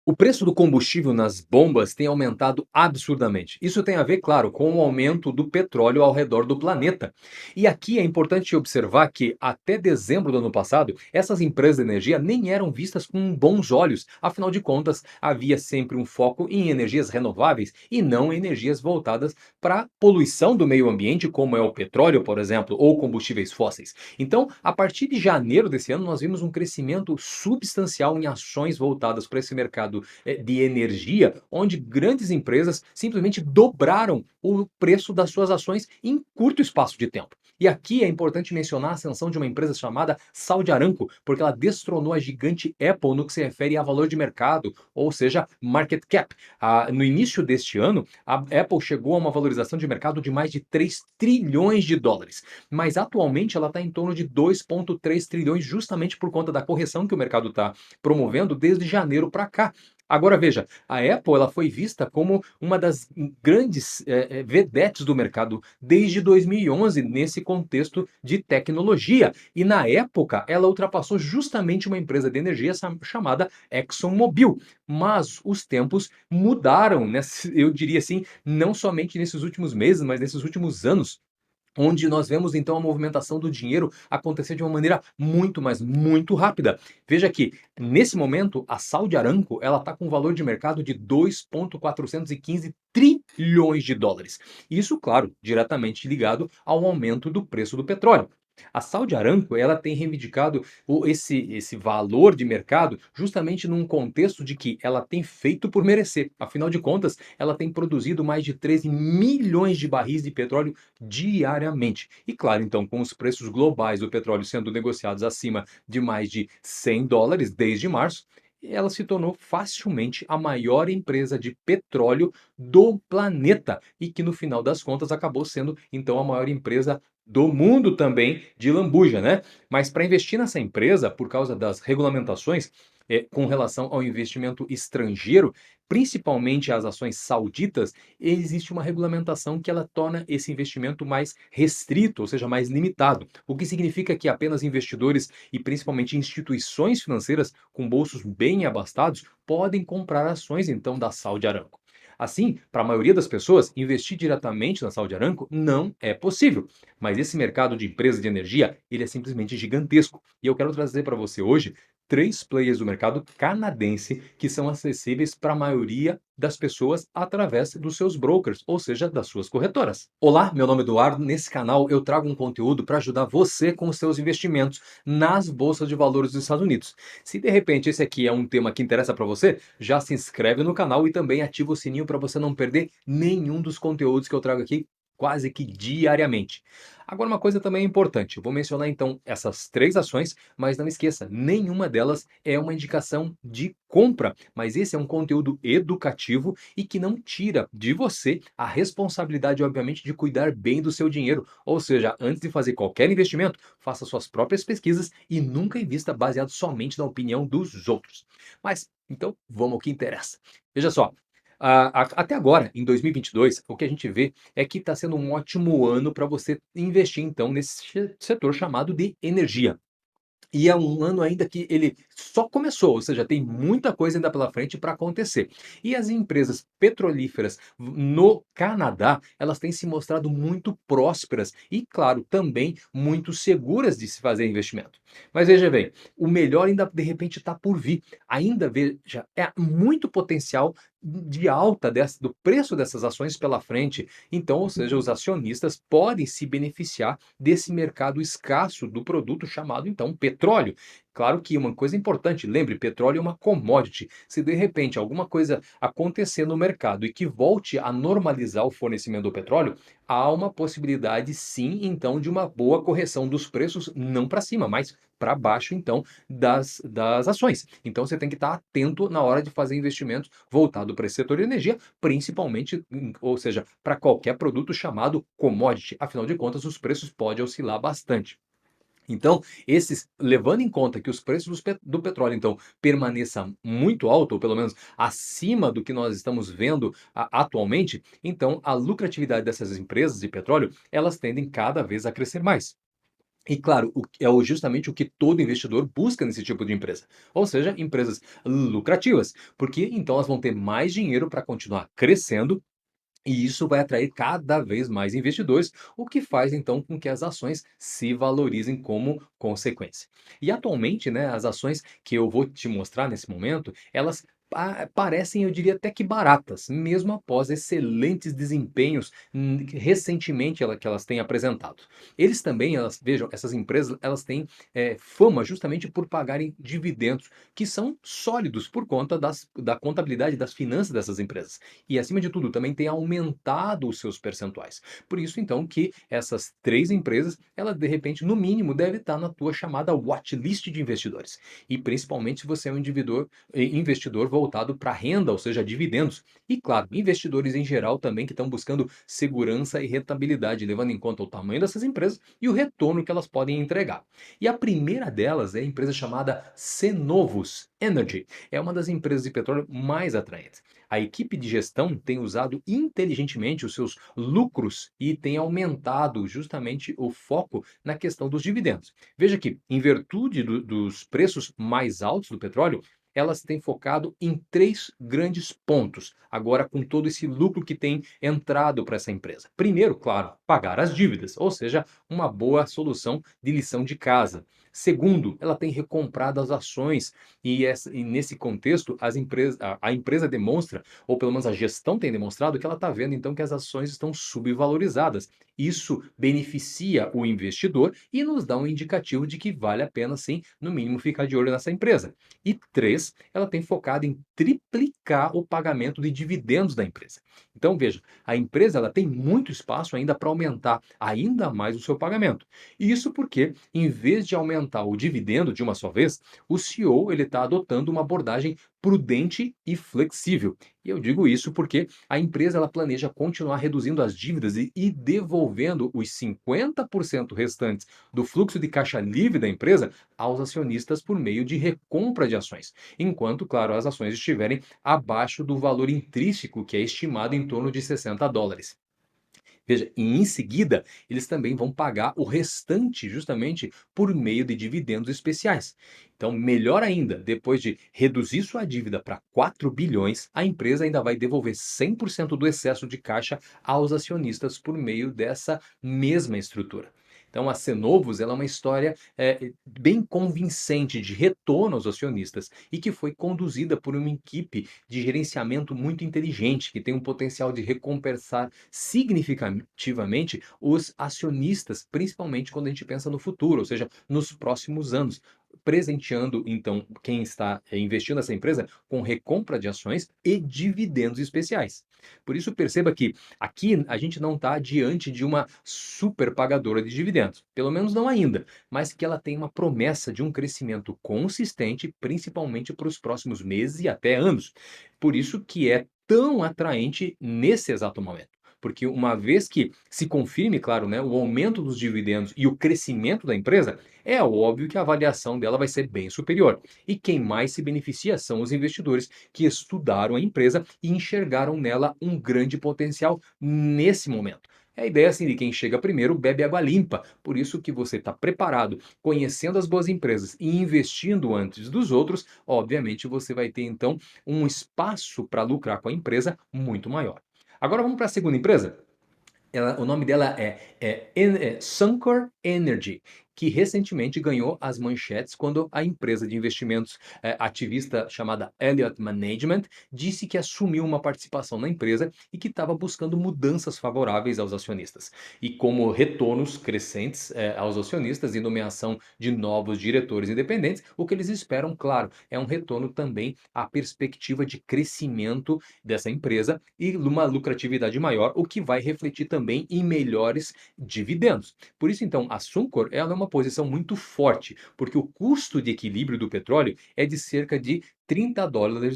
O preço do combustível nas bombas tem aumentado absurdamente. Isso tem a ver, claro, com o aumento do petróleo ao redor do planeta. E aqui é importante observar que, até dezembro do ano passado, essas empresas de energia nem eram vistas com bons olhos. Afinal de contas, havia sempre um foco em energias renováveis e não em energias voltadas para a poluição do meio ambiente, como é o petróleo, por exemplo, ou combustíveis fósseis. Então, a partir de janeiro desse ano, nós vimos um crescimento substancial em ações voltadas para esse mercado de energia, onde grandes empresas simplesmente dobraram o preço das suas ações em curto espaço de tempo. E aqui é importante mencionar a ascensão de uma empresa chamada Saudi Aramco, porque ela destronou a gigante Apple no que se refere a valor de mercado, ou seja, market cap. No início deste ano, a Apple chegou a uma valorização de mercado de mais de 3 trilhões de dólares, mas atualmente ela está em torno de 2,3 trilhões, justamente por conta da correção que o mercado está promovendo desde janeiro para cá. Agora veja, a Apple ela foi vista como uma das grandes vedetes do mercado desde 2011 nesse contexto de tecnologia. E na época ela ultrapassou justamente uma empresa de energia chamada ExxonMobil. Mas os tempos mudaram, eu diria assim, não somente nesses últimos meses, mas nesses últimos anos, onde nós vemos então a movimentação do dinheiro acontecer de uma maneira muito, mas muito rápida. Veja que, nesse momento, a Saudi Aramco ela está com um valor de mercado de 2,415 trilhões de dólares. Isso, claro, diretamente ligado ao aumento do preço do petróleo. A Saudi Aramco ela tem reivindicado esse valor de mercado justamente num contexto de que ela tem feito por merecer. Afinal de contas, ela tem produzido mais de 13 milhões de barris de petróleo diariamente. E claro, então, com os preços globais do petróleo sendo negociados acima de mais de 100 dólares desde março, ela se tornou facilmente a maior empresa de petróleo do planeta e que no final das contas acabou sendo então a maior empresa do mundo também de lambuja, né? Mas para investir nessa empresa, por causa das regulamentações com relação ao investimento estrangeiro, principalmente as ações sauditas, existe uma regulamentação que ela torna esse investimento mais restrito, ou seja, mais limitado. O que significa que apenas investidores e principalmente instituições financeiras com bolsos bem abastados podem comprar ações então da Saudi Aramco. Assim, para a maioria das pessoas, investir diretamente na Saudi Aramco não é possível. Mas esse mercado de empresas de energia, ele é simplesmente gigantesco. E eu quero trazer para você hoje três players do mercado canadense que são acessíveis para a maioria das pessoas através dos seus brokers, ou seja, das suas corretoras. Olá, meu nome é Eduardo. Nesse canal eu trago um conteúdo para ajudar você com os seus investimentos nas bolsas de valores dos Estados Unidos. Se de repente esse aqui é um tema que interessa para você, já se inscreve no canal e também ativa o sininho para você não perder nenhum dos conteúdos que eu trago aqui quase que diariamente. Agora, uma coisa também importante, eu vou mencionar então essas três ações, mas não esqueça, nenhuma delas é uma indicação de compra, mas esse é um conteúdo educativo e que não tira de você a responsabilidade, obviamente, de cuidar bem do seu dinheiro. Ou seja, antes de fazer qualquer investimento, faça suas próprias pesquisas e nunca invista baseado somente na opinião dos outros. Mas, então, vamos ao que interessa. Veja só, até agora, em 2022, o que a gente vê é que está sendo um ótimo ano para você investir, então, nesse setor chamado de energia. E é um ano ainda que ele só começou, ou seja, tem muita coisa ainda pela frente para acontecer. E as empresas petrolíferas no Canadá, elas têm se mostrado muito prósperas e, claro, também muito seguras de se fazer investimento. Mas veja bem, o melhor ainda de repente está por vir. Ainda veja, é muito potencial de alta do preço dessas ações pela frente. Então, ou seja, os acionistas podem se beneficiar desse mercado escasso do produto chamado então petróleo. Claro que uma coisa importante, lembre, petróleo é uma commodity. Se de repente alguma coisa acontecer no mercado e que volte a normalizar o fornecimento do petróleo, há uma possibilidade sim, então, de uma boa correção dos preços, não para cima, mas para baixo, então, das ações. Então você tem que estar atento na hora de fazer investimentos voltado para esse setor de energia, principalmente, ou seja, para qualquer produto chamado commodity. Afinal de contas, os preços podem oscilar bastante. Então, levando em conta que os preços do petróleo, então, permaneçam muito alto, ou pelo menos acima do que nós estamos vendo atualmente, então a lucratividade dessas empresas de petróleo, elas tendem cada vez a crescer mais. E claro, justamente o que todo investidor busca nesse tipo de empresa, ou seja, empresas lucrativas, porque então elas vão ter mais dinheiro para continuar crescendo e isso vai atrair cada vez mais investidores, o que faz então com que as ações se valorizem como consequência. E atualmente, né, as ações que eu vou te mostrar nesse momento, elas parecem, eu diria até que baratas, mesmo após excelentes desempenhos que recentemente que elas têm apresentado. Eles também, vejam, essas empresas, elas têm fama justamente por pagarem dividendos, que são sólidos por conta da contabilidade das finanças dessas empresas. E acima de tudo, também tem aumentado os seus percentuais. Por isso, então, que essas 3 empresas, ela de repente, no mínimo, deve estar na tua chamada watchlist de investidores. E principalmente se você é um investidor voltado para renda, ou seja, dividendos. E claro, investidores em geral também que estão buscando segurança e rentabilidade, levando em conta o tamanho dessas empresas e o retorno que elas podem entregar. E a primeira delas é a empresa chamada Cenovus Energy. É uma das empresas de petróleo mais atraentes. A equipe de gestão tem usado inteligentemente os seus lucros e tem aumentado justamente o foco na questão dos dividendos. Veja que, em virtude dos preços mais altos do petróleo, elas têm focado em 3 grandes pontos, agora com todo esse lucro que tem entrado para essa empresa. Primeiro, claro, pagar as dívidas, ou seja, uma boa solução de lição de casa. Segundo, ela tem recomprado as ações e nesse contexto a empresa demonstra, ou pelo menos a gestão tem demonstrado, que ela está vendo então que as ações estão subvalorizadas. Isso beneficia o investidor e nos dá um indicativo de que vale a pena sim, no mínimo, ficar de olho nessa empresa. E três, ela tem focado em triplicar o pagamento de dividendos da empresa. Então veja, a empresa ela tem muito espaço ainda para aumentar ainda mais o seu pagamento. E isso porque, em vez de aumentar o dividendo de uma só vez, o CEO ele está adotando uma abordagem prudente e flexível. E eu digo isso porque a empresa ela planeja continuar reduzindo as dívidas e devolvendo os 50% restantes do fluxo de caixa livre da empresa aos acionistas por meio de recompra de ações, enquanto, claro, as ações estiverem abaixo do valor intrínseco que é estimado em torno de US$ 60. Veja, e em seguida, eles também vão pagar o restante justamente por meio de dividendos especiais. Então, melhor ainda, depois de reduzir sua dívida para 4 bilhões, a empresa ainda vai devolver 100% do excesso de caixa aos acionistas por meio dessa mesma estrutura. Então, a Cenovus ela é uma história bem convincente de retorno aos acionistas e que foi conduzida por uma equipe de gerenciamento muito inteligente, que tem um potencial de recompensar significativamente os acionistas, principalmente quando a gente pensa no futuro, ou seja, nos próximos anos, presenteando então quem está investindo nessa empresa com recompra de ações e dividendos especiais. Por isso perceba que aqui a gente não está diante de uma super pagadora de dividendos, pelo menos não ainda, mas que ela tem uma promessa de um crescimento consistente, principalmente para os próximos meses e até anos. Por isso que é tão atraente nesse exato momento. Porque uma vez que se confirme, claro, né, o aumento dos dividendos e o crescimento da empresa, é óbvio que a avaliação dela vai ser bem superior. E quem mais se beneficia são os investidores que estudaram a empresa e enxergaram nela um grande potencial nesse momento. É a ideia assim de quem chega primeiro bebe água limpa. Por isso que você está preparado, conhecendo as boas empresas e investindo antes dos outros, obviamente você vai ter então um espaço para lucrar com a empresa muito maior. Agora vamos para a segunda empresa? O nome dela é Suncor Energy, que recentemente ganhou as manchetes quando a empresa de investimentos ativista chamada Elliott Management disse que assumiu uma participação na empresa e que estava buscando mudanças favoráveis aos acionistas. E como retornos crescentes aos acionistas e nomeação de novos diretores independentes, o que eles esperam, claro, é um retorno também à perspectiva de crescimento dessa empresa e uma lucratividade maior, o que vai refletir também em melhores dividendos. Por isso, então, a Suncor ela é uma posição muito forte, porque o custo de equilíbrio do petróleo é de cerca de US$ 30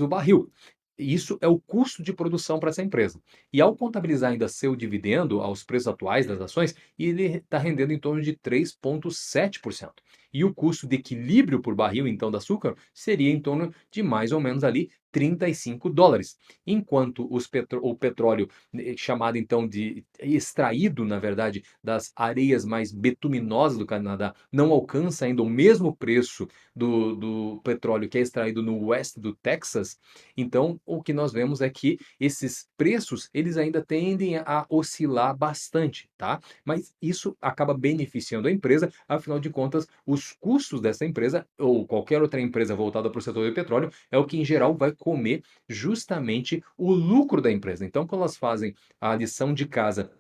o barril. Isso é o custo de produção para essa empresa. E ao contabilizar ainda seu dividendo aos preços atuais das ações, ele está rendendo em torno de 3,7%. E o custo de equilíbrio por barril, então, da Suncor seria em torno de mais ou menos ali $35. Enquanto o petróleo, chamado então de extraído, na verdade, das areias mais betuminosas do Canadá, não alcança ainda o mesmo preço do petróleo que é extraído no oeste do Texas. Então, o que nós vemos é que esses preços, eles ainda tendem a oscilar bastante, tá? Mas isso acaba beneficiando a empresa, afinal de contas, os custos dessa empresa ou qualquer outra empresa voltada para o setor de petróleo é o que em geral vai comer justamente o lucro da empresa. Então, quando elas fazem a lição de casa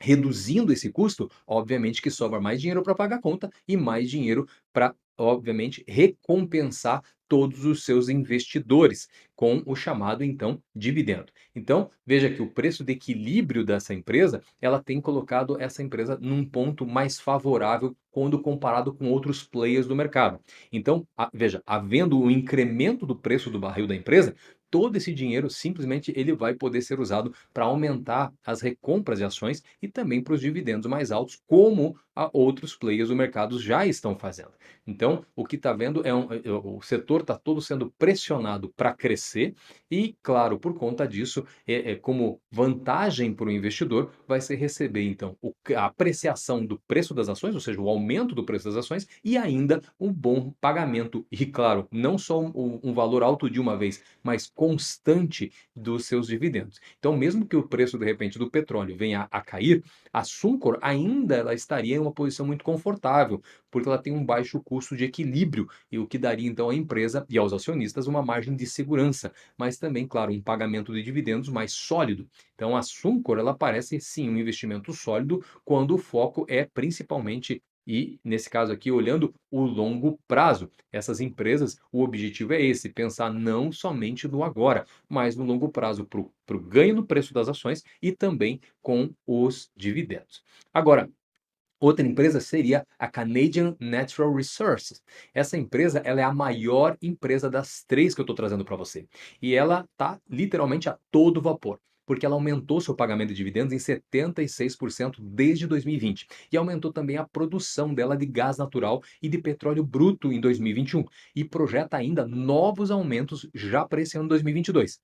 reduzindo esse custo, obviamente que sobra mais dinheiro para pagar a conta e mais dinheiro para, obviamente, recompensar todos os seus investidores com o chamado então dividendo. Então, veja que o preço de equilíbrio dessa empresa, ela tem colocado essa empresa num ponto mais favorável quando comparado com outros players do mercado. Então, veja, havendo o incremento do preço do barril da empresa, todo esse dinheiro simplesmente ele vai poder ser usado para aumentar as recompras de ações e também para os dividendos mais altos, como outros players do mercado já estão fazendo. Então, o que está vendo o setor está todo sendo pressionado para crescer e, claro, por conta disso, como vantagem para o investidor, vai ser receber então a apreciação do preço das ações, ou seja, o aumento do preço das ações e ainda um bom pagamento. E, claro, não só um valor alto de uma vez, mas constante dos seus dividendos. Então, mesmo que o preço, de repente, do petróleo venha a cair, a Suncor ainda ela estaria em uma posição muito confortável, porque ela tem um baixo custo de equilíbrio, e o que daria então à empresa e aos acionistas uma margem de segurança, mas também, claro, um pagamento de dividendos mais sólido. Então, a Suncor ela parece sim um investimento sólido quando o foco é principalmente e, nesse caso aqui, olhando o longo prazo. Essas empresas, o objetivo é esse, pensar não somente no agora, mas no longo prazo para o ganho no preço das ações e também com os dividendos. Agora, outra empresa seria a Canadian Natural Resources. Essa empresa ela é a maior empresa das três que eu estou trazendo para você. E ela está literalmente a todo vapor, porque ela aumentou seu pagamento de dividendos em 76% desde 2020 e aumentou também a produção dela de gás natural e de petróleo bruto em 2021 e projeta ainda novos aumentos já para esse ano 2022.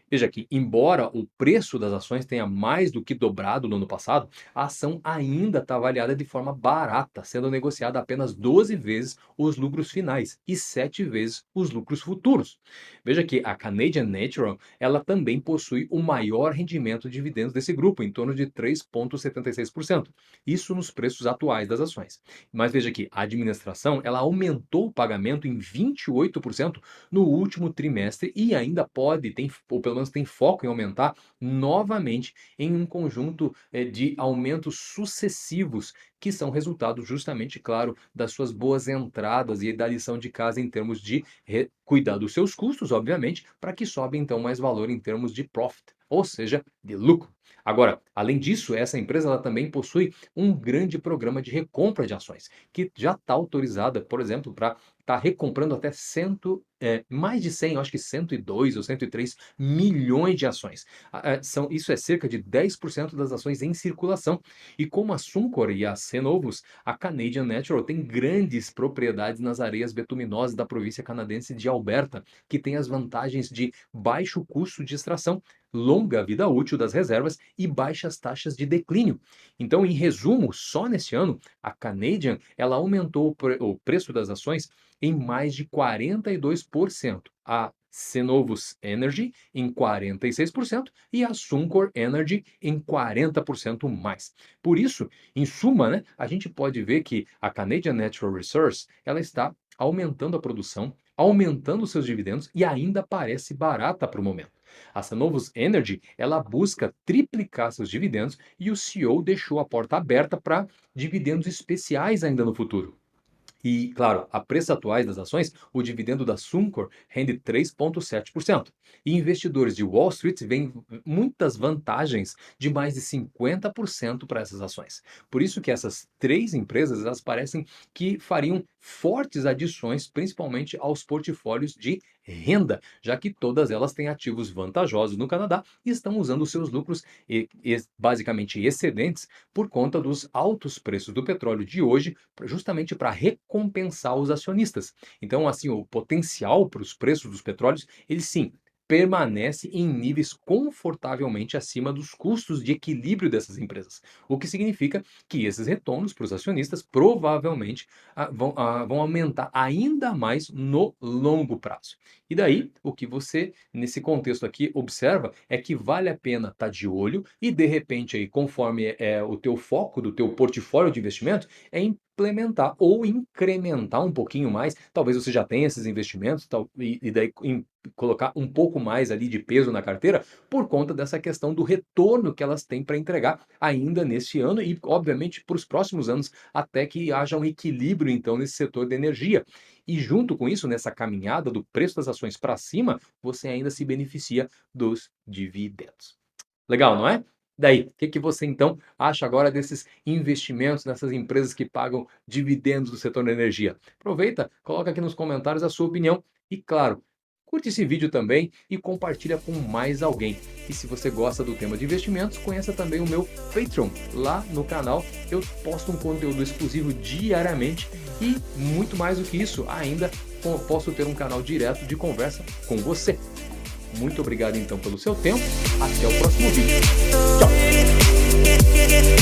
Veja que, embora o preço das ações tenha mais do que dobrado no ano passado, a ação ainda está avaliada de forma barata, sendo negociada apenas 12 vezes os lucros finais e 7 vezes os lucros futuros. Veja que a Canadian Natural ela também possui o maior rendimento de dividendos desse grupo, em torno de 3,76%. Isso nos preços atuais das ações. Mas veja que a administração ela aumentou o pagamento em 28% no último trimestre e ainda ou pelo menos tem foco em aumentar novamente em um conjunto de aumentos sucessivos que são resultado justamente, claro, das suas boas entradas e da lição de casa em termos de cuidar dos seus custos, obviamente, para que sobe então mais valor em termos de profit, ou seja, de lucro. Agora, além disso, essa empresa ela também possui um grande programa de recompra de ações, que já está autorizada, por exemplo, para estar recomprando até mais de 100, eu acho que 102 ou 103 milhões de ações. Isso é cerca de 10% das ações em circulação. E como a Suncor e a Cenovus, a Canadian Natural tem grandes propriedades nas areias betuminosas da província canadense de Alberta, que tem as vantagens de baixo custo de extração, longa vida útil das reservas e baixas taxas de declínio. Então, em resumo, só neste ano, a Canadian ela aumentou o preço das ações em mais de 42%. A Cenovus Energy em 46% e a Suncor Energy em 40% mais. Por isso, em suma, né, a gente pode ver que a Canadian Natural Resource ela está aumentando a produção, aumentando seus dividendos e ainda parece barata para o momento. A Cenovus Energy ela busca triplicar seus dividendos e o CEO deixou a porta aberta para dividendos especiais ainda no futuro. E, claro, a preços atuais das ações, o dividendo da Suncor rende 3,7%. E investidores de Wall Street veem muitas vantagens de mais de 50% para essas ações. Por isso que essas três empresas, elas parecem que fariam fortes adições, principalmente aos portfólios de renda, já que todas elas têm ativos vantajosos no Canadá e estão usando seus lucros basicamente excedentes por conta dos altos preços do petróleo de hoje, justamente para recompensar os acionistas. Então, assim, o potencial para os preços dos petróleos, ele sim permanece em níveis confortavelmente acima dos custos de equilíbrio dessas empresas, o que significa que esses retornos para os acionistas provavelmente vão aumentar ainda mais no longo prazo. E daí, o que você, nesse contexto aqui, observa é que vale a pena estar de olho e, de repente, aí, conforme o teu foco do teu portfólio de investimento, é implementar ou incrementar um pouquinho mais. Talvez você já tenha esses investimentos e daí colocar um pouco mais ali de peso na carteira por conta dessa questão do retorno que elas têm para entregar ainda neste ano e, obviamente, para os próximos anos, até que haja um equilíbrio, então, nesse setor de energia. E junto com isso, nessa caminhada do preço das ações para cima, você ainda se beneficia dos dividendos. Legal, não é? Daí, o que você então acha agora desses investimentos nessas empresas que pagam dividendos do setor da energia? Aproveita, coloca aqui nos comentários a sua opinião e, claro, curte esse vídeo também e compartilha com mais alguém. E se você gosta do tema de investimentos, conheça também o meu Patreon. Lá no canal eu posto um conteúdo exclusivo diariamente e muito mais do que isso, ainda posso ter um canal direto de conversa com você. Muito obrigado então pelo seu tempo. Até o próximo vídeo. Tchau!